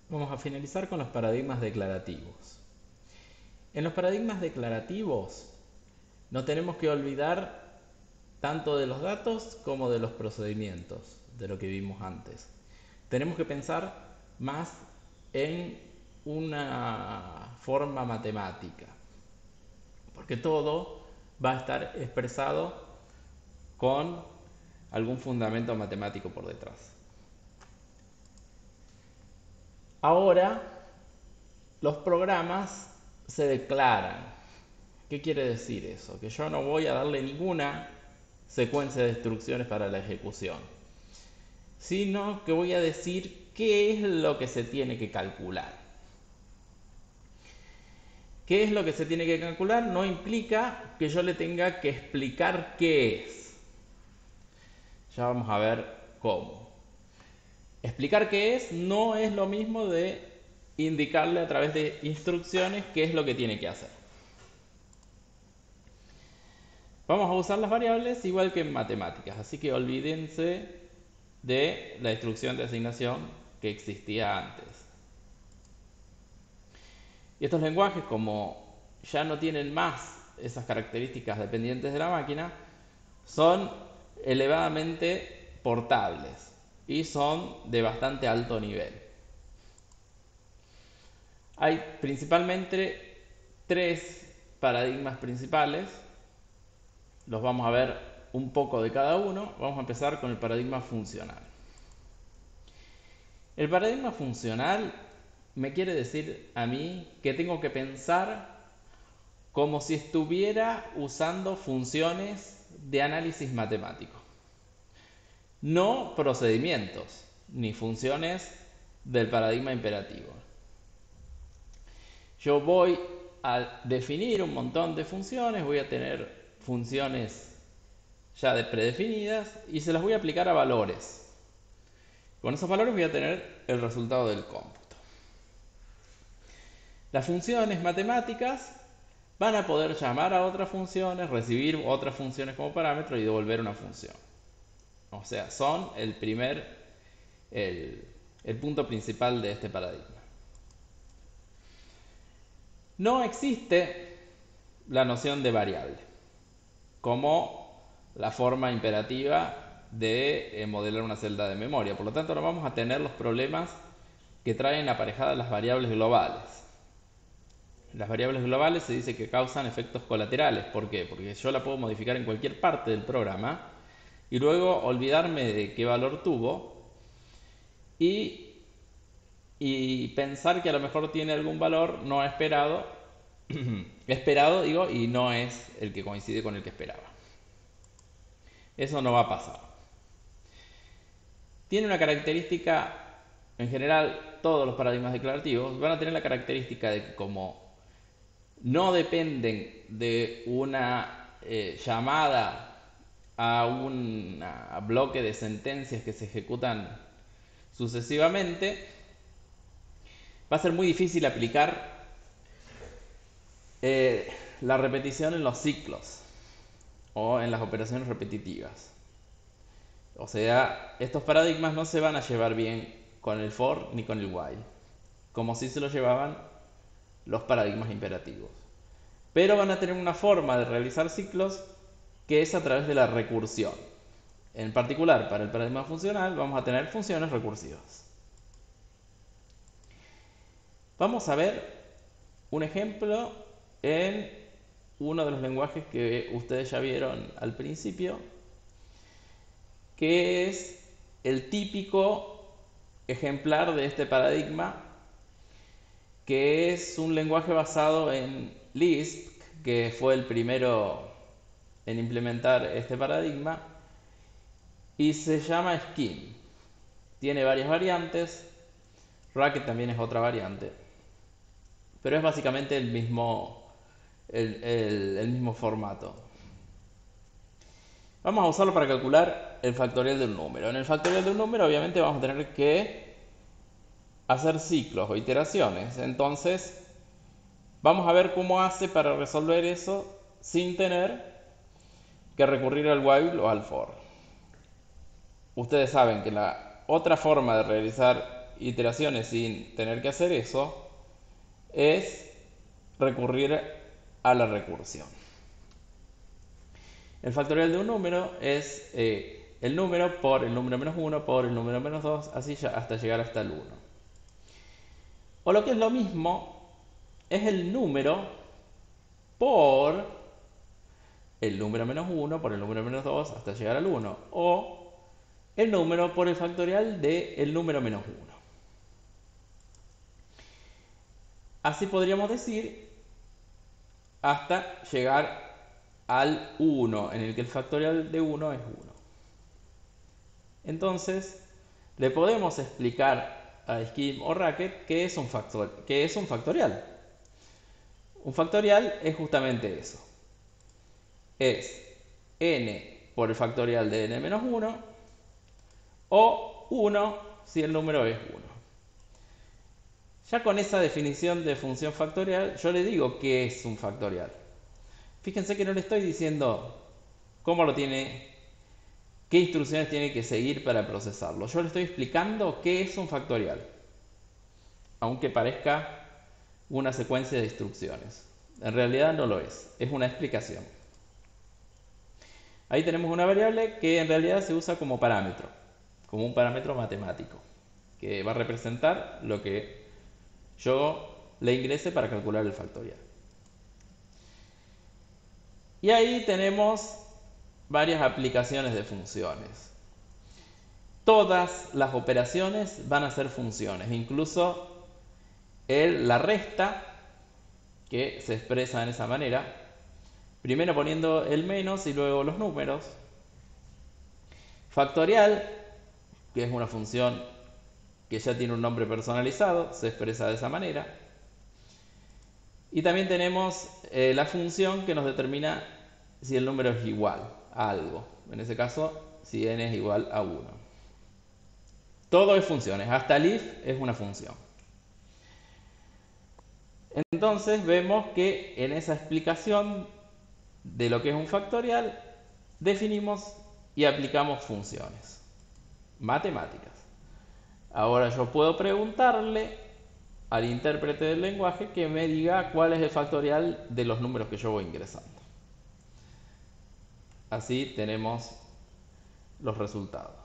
Vamos a finalizar con los paradigmas declarativos. En los paradigmas declarativos no tenemos que olvidar tanto de los datos como de los procedimientos, de lo que vimos antes. Tenemos que pensar más en una forma matemática, porque todo va a estar expresado con algún fundamento matemático por detrás. Ahora, los programas se declaran. ¿Qué quiere decir eso? Que yo no voy a darle ninguna secuencia de instrucciones para la ejecución, sino que voy a decir qué es lo que se tiene que calcular. ¿Qué es lo que se tiene que calcular? No implica que yo le tenga que explicar qué es. Ya vamos a ver cómo. Explicar qué es no es lo mismo de indicarle a través de instrucciones qué es lo que tiene que hacer. Vamos a usar las variables igual que en matemáticas, así que olvídense de la instrucción de asignación que existía antes. Y estos lenguajes, como ya no tienen más esas características dependientes de la máquina, son elevadamente portables y son de bastante alto nivel. Hay principalmente tres paradigmas principales, los vamos a ver un poco de cada uno. Vamos a empezar con el paradigma funcional. El paradigma funcional me quiere decir a mí que tengo que pensar como si estuviera usando funciones de análisis matemático, no procedimientos ni funciones del paradigma imperativo. Yo voy a definir un montón de funciones, voy a tener funciones ya predefinidas y se las voy a aplicar a valores. Con esos valores voy a tener el resultado del cómputo. Las funciones matemáticas van a poder llamar a otras funciones, recibir otras funciones como parámetro y devolver una función. O sea, son el, el punto principal de este paradigma. No existe la noción de variable como la forma imperativa de modelar una celda de memoria. Por lo tanto, no vamos a tener los problemas que traen aparejadas las variables globales. Las variables globales se dice que causan efectos colaterales. ¿Por qué? Porque yo la puedo modificar en cualquier parte del programa y luego olvidarme de qué valor tuvo y, y pensar que a lo mejor tiene algún valor no esperado, esperado digo, y no es el que coincide con el que esperaba. Eso no va a pasar. Tiene una característica, en general todos los paradigmas declarativos van a tener la característica de que como no dependen de una llamada a un bloque de sentencias que se ejecutan sucesivamente, va a ser muy difícil aplicar la repetición en los ciclos o en las operaciones repetitivas. O sea, estos paradigmas no se van a llevar bien con el for ni con el while, como si se lo llevaban los paradigmas imperativos. Pero van a tener una forma de realizar ciclos que es a través de la recursión. En particular, para el paradigma funcional vamos a tener funciones recursivas. Vamos a ver un ejemplo en uno de los lenguajes que ustedes ya vieron al principio, que es el típico ejemplar de este paradigma, que es un lenguaje basado en Lisp, que fue el primero en implementar este paradigma, y se llama Scheme. Tiene varias variantes, Racket también es otra variante, pero es básicamente el mismo formato. Vamos a usarlo para calcular el factorial de un número. En el factorial de un número obviamente vamos a tener que hacer ciclos o iteraciones. Entonces vamos a ver cómo hace para resolver eso sin tener que recurrir al while o al for. Ustedes saben que la otra forma de realizar iteraciones sin tener que hacer eso es recurrir a la recursión. El factorial de un número es el número por el número menos 1 por el número menos 2, así ya hasta llegar hasta el 1. O lo que es lo mismo, es el número por el número menos 1 por el número menos 2 hasta llegar al 1. O el número por el factorial del número menos 1. Así podríamos decir hasta llegar al 1, en el que el factorial de 1 es 1. Entonces, le podemos explicar a Scheme o Racket qué es un factorial. Un factorial es justamente eso. Es n por el factorial de n menos 1 o 1 si el número es 1. Ya con esa definición de función factorial, yo le digo qué es un factorial. Fíjense que no le estoy diciendo cómo lo tiene, qué instrucciones tiene que seguir para procesarlo. Yo le estoy explicando qué es un factorial, aunque parezca una secuencia de instrucciones. En realidad no lo es una explicación. Ahí tenemos una variable que en realidad se usa como parámetro, como un parámetro matemático, que va a representar lo que yo le ingrese para calcular el factorial. Y ahí tenemos varias aplicaciones de funciones. Todas las operaciones van a ser funciones, incluso la resta, que se expresa en esa manera, primero poniendo el menos y luego los números. Factorial, que es una función que ya tiene un nombre personalizado, se expresa de esa manera. Y también tenemos la función que nos determina si el número es igual a algo. En ese caso, si n es igual a 1. Todo es funciones, hasta el if es una función. Entonces vemos que en esa explicación de lo que es un factorial, definimos y aplicamos funciones matemáticas. Ahora yo puedo preguntarle al intérprete del lenguaje que me diga cuál es el factorial de los números que yo voy ingresando. Así tenemos los resultados.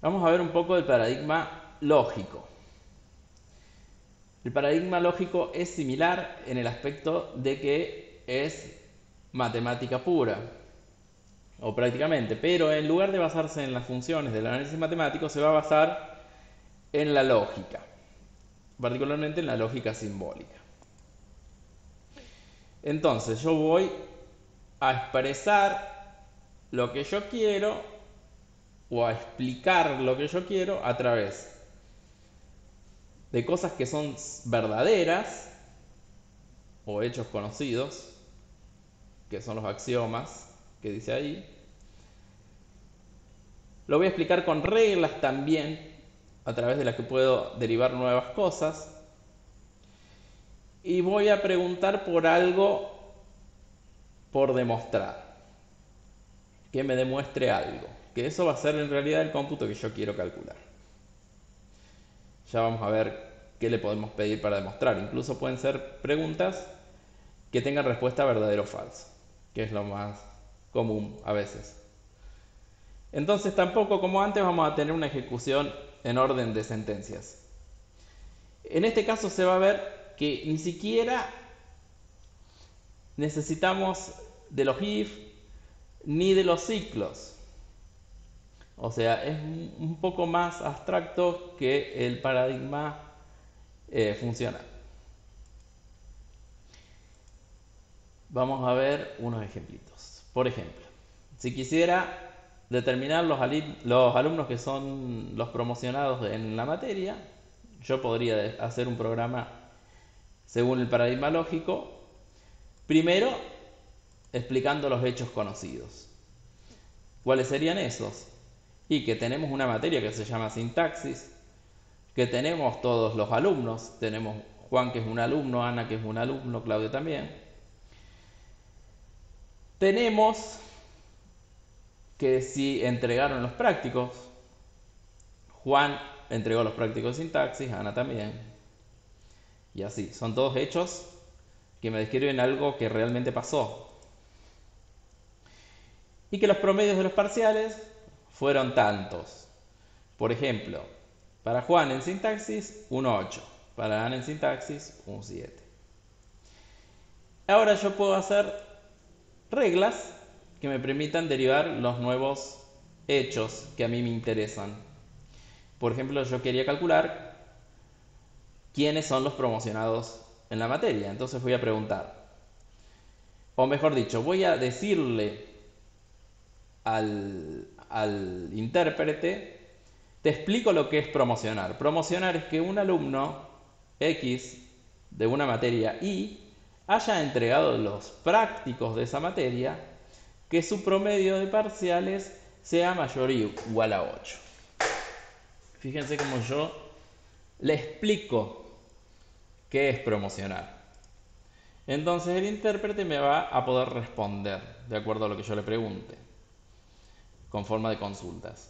Vamos a ver un poco del paradigma lógico. El paradigma lógico es similar en el aspecto de que es matemática pura, o prácticamente, pero en lugar de basarse en las funciones del análisis matemático, se va a basar en la lógica, particularmente en la lógica simbólica. Entonces yo voy a expresar lo que yo quiero o a explicar lo que yo quiero a través de cosas que son verdaderas o hechos conocidos, que son los axiomas que dice ahí. Lo voy a explicar con reglas también, a través de las que puedo derivar nuevas cosas. Y voy a preguntar por algo por demostrar, que me demuestre algo, que eso va a ser en realidad el cómputo que yo quiero calcular. Ya vamos a ver qué le podemos pedir para demostrar. Incluso pueden ser preguntas que tengan respuesta verdadero o falso, que es lo más común a veces. Entonces tampoco, como antes, vamos a tener una ejecución en orden de sentencias. En este caso se va a ver que ni siquiera necesitamos de los if ni de los ciclos. O sea, es un poco más abstracto que el paradigma funcional. Vamos a ver unos ejemplitos. Por ejemplo, si quisiera determinar los alumnos que son los promocionados en la materia, yo podría hacer un programa según el paradigma lógico, primero explicando los hechos conocidos. ¿Cuáles serían esos? Y que tenemos una materia que se llama sintaxis, que tenemos todos los alumnos, tenemos Juan que es un alumno, Ana que es un alumno, Claudio también. Tenemos que si entregaron los prácticos, Juan entregó los prácticos de sintaxis, Ana también, y así. Son todos hechos que me describen algo que realmente pasó. Y que los promedios de los parciales fueron tantos. Por ejemplo, para Juan en sintaxis, un 8. Para Ana en sintaxis, un 7. Ahora yo puedo hacer reglas que me permitan derivar los nuevos hechos que a mí me interesan. Por ejemplo, yo quería calcular quiénes son los promocionados en la materia. Entonces voy a preguntar, o mejor dicho, voy a decirle al intérprete, te explico lo que es promocionar. Promocionar es que un alumno X de una materia Y haya entregado los prácticos de esa materia, que su promedio de parciales sea mayor o igual a 8. Fíjense cómo yo le explico qué es promocionar. Entonces el intérprete me va a poder responder de acuerdo a lo que yo le pregunte, con forma de consultas.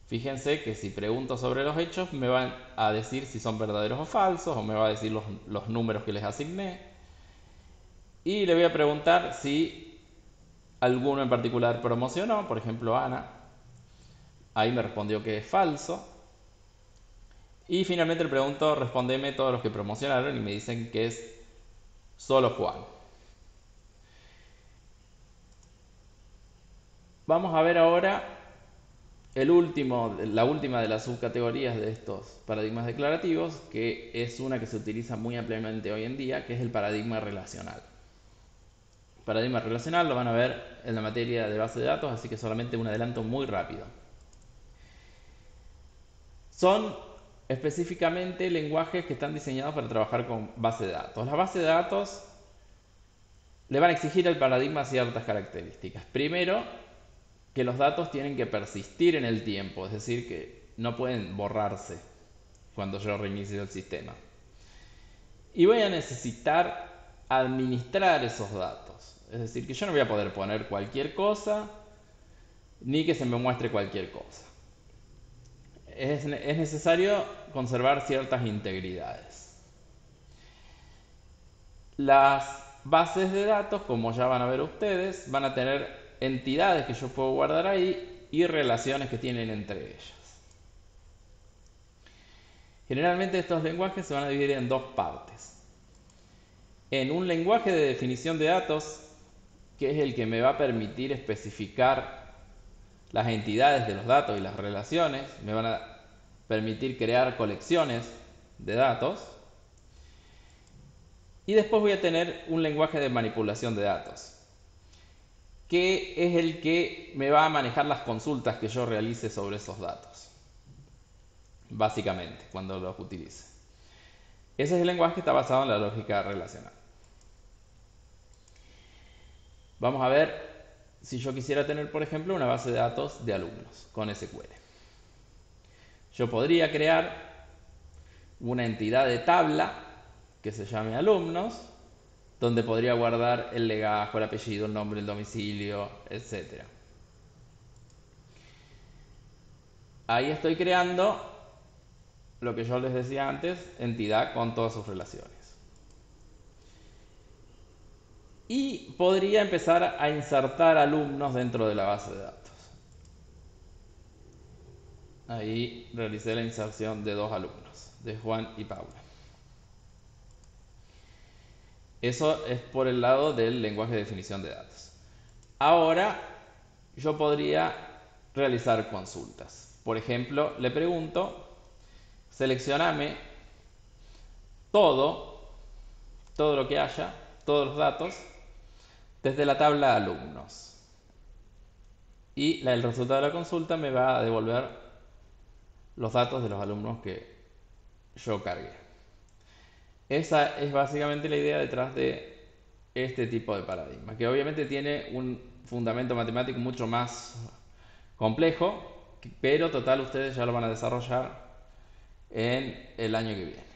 Fíjense que si pregunto sobre los hechos me van a decir si son verdaderos o falsos, o me va a decir los números que les asigné. Y le voy a preguntar si alguno en particular promocionó, por ejemplo Ana. Ahí me respondió que es falso. Y finalmente le pregunto, respondeme todos los que promocionaron, y me dicen que es solo Juan. Vamos a ver ahora la última de las subcategorías de estos paradigmas declarativos, que es una que se utiliza muy ampliamente hoy en día, que es el paradigma relacional. El paradigma relacional lo van a ver en la materia de base de datos, así que solamente un adelanto muy rápido. Son específicamente lenguajes que están diseñados para trabajar con base de datos. Las bases de datos le van a exigir al paradigma ciertas características. Primero, que los datos tienen que persistir en el tiempo, es decir, que no pueden borrarse cuando yo reinicio el sistema. Y voy a necesitar administrar esos datos, es decir, que yo no voy a poder poner cualquier cosa, ni que se me muestre cualquier cosa. Es necesario conservar ciertas integridades. Las bases de datos, como ya van a ver ustedes, van a tener entidades que yo puedo guardar ahí y relaciones que tienen entre ellas. Generalmente estos lenguajes se van a dividir en dos partes. En un lenguaje de definición de datos, que es el que me va a permitir especificar las entidades de los datos y las relaciones, me van a permitir crear colecciones de datos. Y después voy a tener un lenguaje de manipulación de datos, que es el que me va a manejar las consultas que yo realice sobre esos datos, básicamente, cuando los utilice. Ese es el lenguaje que está basado en la lógica relacional. Vamos a ver si yo quisiera tener, por ejemplo, una base de datos de alumnos con SQL. Yo podría crear una entidad de tabla que se llame alumnos, donde podría guardar el legajo, el apellido, el nombre, el domicilio, etc. Ahí estoy creando lo que yo les decía antes, entidad con todas sus relaciones. Y podría empezar a insertar alumnos dentro de la base de datos. Ahí realicé la inserción de 2 alumnos, de Juan y Paula. Eso es por el lado del lenguaje de definición de datos. Ahora yo podría realizar consultas. Por ejemplo, le pregunto, seleccioname todo lo que haya, todos los datos, desde la tabla alumnos. Y el resultado de la consulta me va a devolver los datos de los alumnos que yo cargué. Esa es básicamente la idea detrás de este tipo de paradigma, que obviamente tiene un fundamento matemático mucho más complejo, pero total ustedes ya lo van a desarrollar en el año que viene.